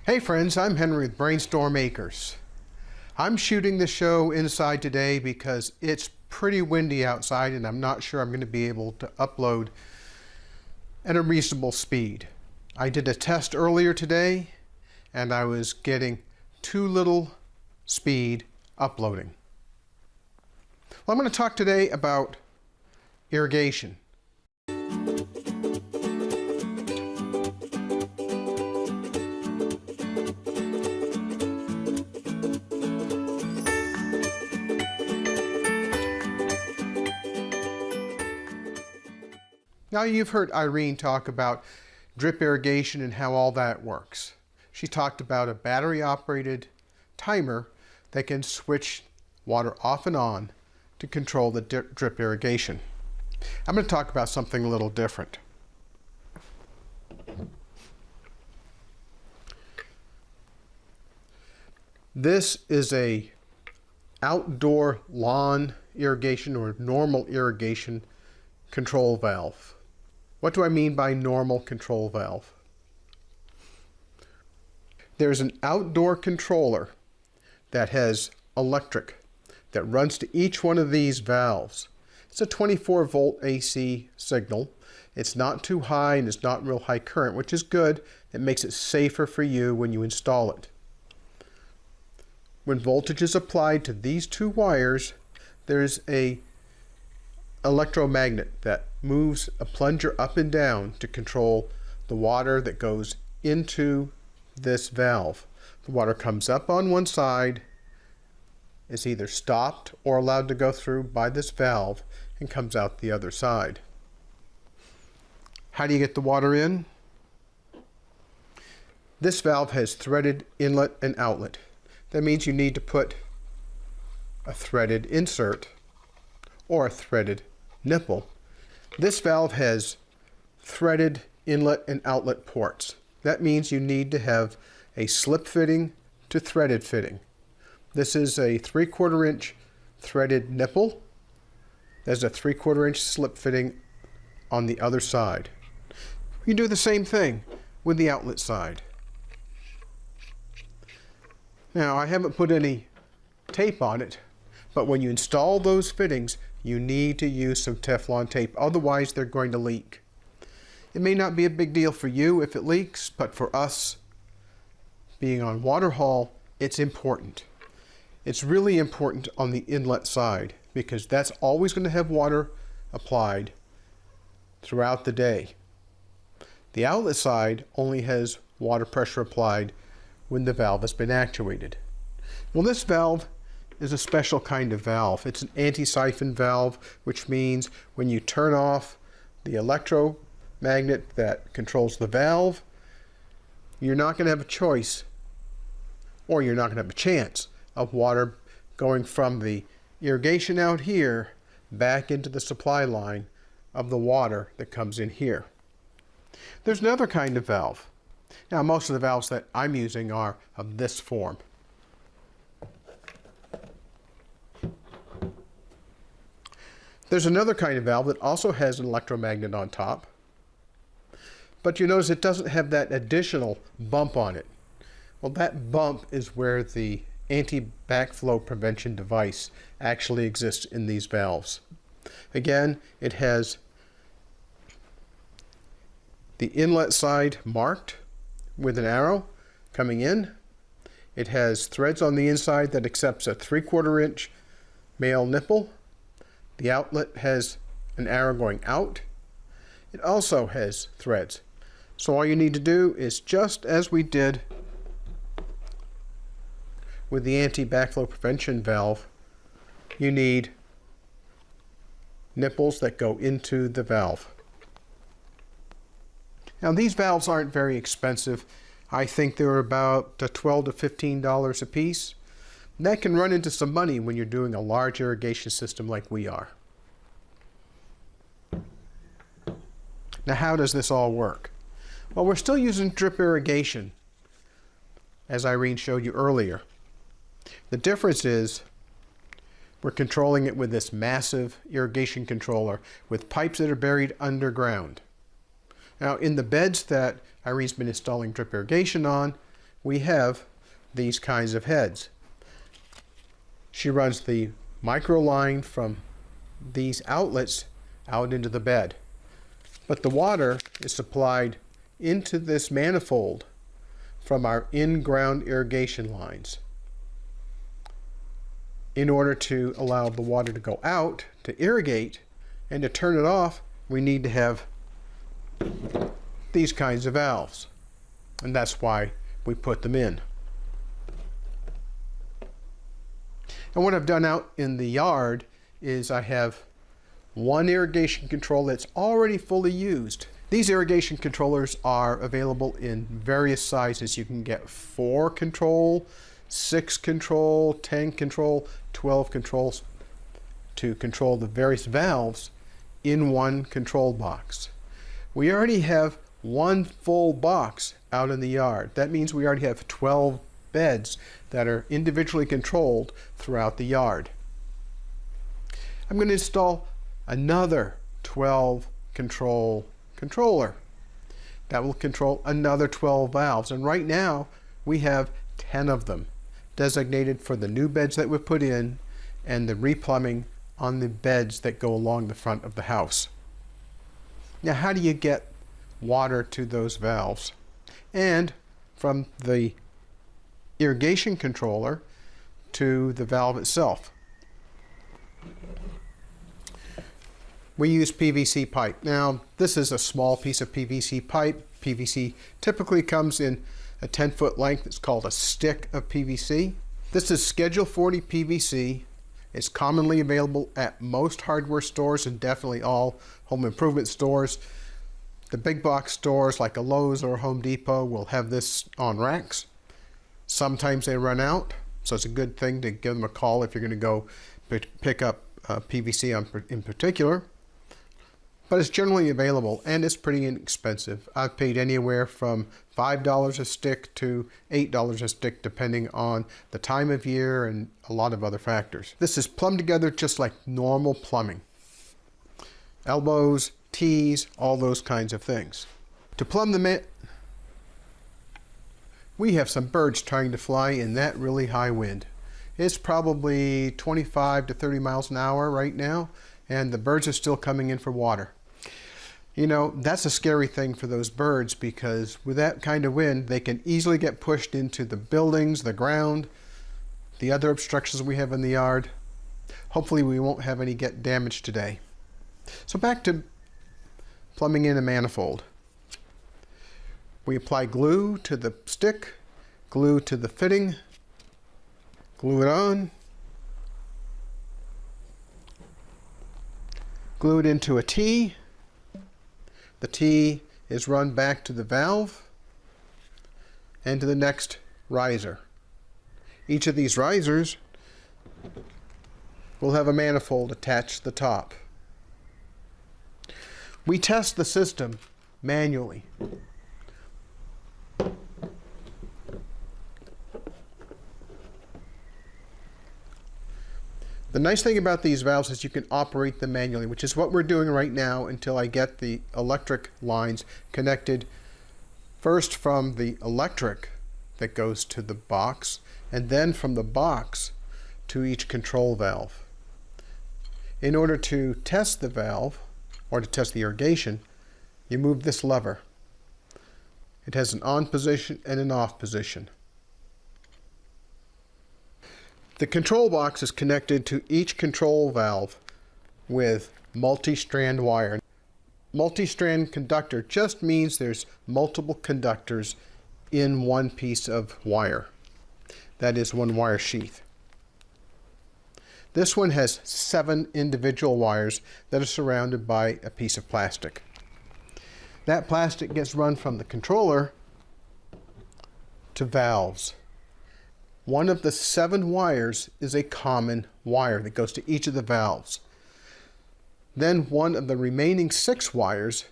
Hey friends, I'm Henry with BrainStormAcres. I'm shooting the show inside today because it's pretty windy outside and I'm not sure I'm going to be able to upload at a reasonable speed. I did a test earlier today and I was getting too little speed uploading. Well, I'm going to talk today about irrigation. Now you've heard Irene talk about drip irrigation and how all that works. She talked about a battery-operated timer that can switch water off and on to control the drip irrigation. I'm going to talk about something a little different. This is a outdoor lawn irrigation or normal irrigation control valve. What do I mean by normal control valve? There's an outdoor controller that has electric that runs to each one of these valves. It's a 24-volt AC signal. It's not too high and it's not real high current, which is good. It makes it safer for you when you install it. When voltage is applied to these two wires, there's a electromagnet that moves a plunger up and down to control the water that goes into this valve. The water comes up on one side, is either stopped or allowed to go through by this valve, and comes out the other side. How do you get the water in? This valve has threaded inlet and outlet. That means you need to put a threaded insert or a threaded nipple. This valve has threaded inlet and outlet ports. That means you need to have a slip fitting to threaded fitting. This is a 3/4 inch threaded nipple. There's a 3/4 inch slip fitting on the other side. You do the same thing with the outlet side. Now, I haven't put any tape on it, but when you install those fittings, you need to use some Teflon tape, otherwise they're going to leak. It may not be a big deal for you if it leaks, but for us, being on water haul, it's important. It's really important on the inlet side because that's always going to have water applied throughout the day. The outlet side only has water pressure applied when the valve has been actuated. Well, this valve is a special kind of valve. It's an anti-siphon valve, which means when you turn off the electromagnet that controls the valve, you're not going to have a choice, or you're not going to have a chance of water going from the irrigation out here back into the supply line of the water that comes in here. There's another kind of valve. Now, most of the valves that I'm using are of this form. There's another kind of valve that also has an electromagnet on top, but you notice it doesn't have that additional bump on it. Well, that bump is where the anti-backflow prevention device actually exists in these valves. Again, it has the inlet side marked with an arrow coming in. It has threads on the inside that accepts a 3/4 inch male nipple. The outlet has an arrow going out. It also has threads. So all you need to do is just as we did with the anti-backflow prevention valve, you need nipples that go into the valve. Now, these valves aren't very expensive. I think they're about $12 to $15 a piece. And that can run into some money when you're doing a large irrigation system like we are. Now, how does this all work? Well, we're still using drip irrigation, as Irene showed you earlier. The difference is we're controlling it with this massive irrigation controller with pipes that are buried underground. Now, in the beds that Irene's been installing drip irrigation on, we have these kinds of heads. She runs the micro line from these outlets out into the bed. But the water is supplied into this manifold from our in-ground irrigation lines. In order to allow the water to go out, to irrigate, and to turn it off, we need to have these kinds of valves. And that's why we put them in. And what I've done out in the yard is I have one irrigation controller that's already fully used. These irrigation controllers are available in various sizes. You can get 4 control, 6 control, 10 control, 12 controls to control the various valves in one control box. We already have one full box out in the yard. That means we already have 12 beds that are individually controlled throughout the yard. I'm going to install another 12 controller that will control another 12 valves, and right now we have 10 of them designated for the new beds that we put in and the replumbing on the beds that go along the front of the house. Now, how do you get water to those valves? And from the irrigation controller to the valve itself, we use PVC pipe. Now, this is a small piece of PVC pipe. PVC typically comes in a 10-foot length. It's called a stick of PVC. This is Schedule 40 PVC. It's commonly available at most hardware stores and definitely all home improvement stores. The big box stores like a Lowe's or a Home Depot will have this on racks. Sometimes they run out, so it's a good thing to give them a call if you're going to go pick up PVC in particular. But it's generally available and it's pretty inexpensive. I've paid anywhere from $5 a stick to $8 a stick depending on the time of year and a lot of other factors. This is plumbed together just like normal plumbing. Elbows, T's, all those kinds of things. To plumb the we have some birds trying to fly in that really high wind. It's probably 25 to 30 miles an hour right now, and the birds are still coming in for water. You know, that's a scary thing for those birds because with that kind of wind, they can easily get pushed into the buildings, the ground, the other obstructions we have in the yard. Hopefully we won't have any get damaged today. So back to plumbing in a manifold. We apply glue to the stick, glue to the fitting, glue it on, glue it into a T. The T is run back to the valve and to the next riser. Each of these risers will have a manifold attached to the top. We test the system manually. The nice thing about these valves is you can operate them manually, which is what we're doing right now until I get the electric lines connected first from the electric that goes to the box and then from the box to each control valve. In order to test the valve or to test the irrigation, you move this lever. It has an on position and an off position. The control box is connected to each control valve with multi-strand wire. Multi-strand conductor just means there's multiple conductors in one piece of wire. That is one wire sheath. This one has 7 individual wires that are surrounded by a piece of plastic. That plastic gets run from the controller to valves. One of the 7 wires is a common wire that goes to each of the valves. Then one of the remaining 6 wires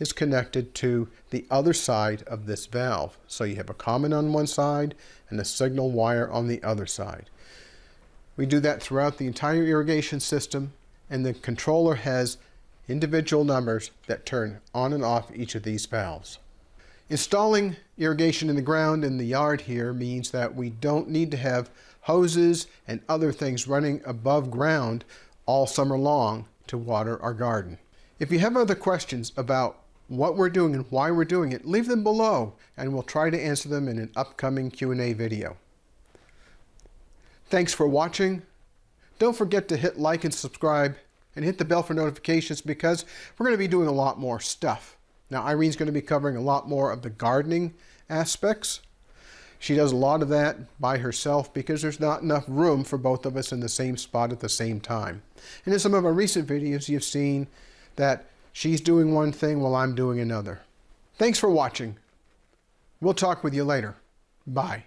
is connected to the other side of this valve. So you have a common on one side and a signal wire on the other side. We do that throughout the entire irrigation system, and the controller has individual numbers that turn on and off each of these valves. Installing irrigation in the ground in the yard here means that we don't need to have hoses and other things running above ground all summer long to water our garden. If you have other questions about what we're doing and why we're doing it, leave them below and we'll try to answer them in an upcoming Q&A video. Thanks for watching. Don't forget to hit like and subscribe and hit the bell for notifications because we're going to be doing a lot more stuff. Now, Irene's going to be covering a lot more of the gardening aspects. She does a lot of that by herself because there's not enough room for both of us in the same spot at the same time. And in some of our recent videos, you've seen that she's doing one thing while I'm doing another. Thanks for watching. We'll talk with you later. Bye.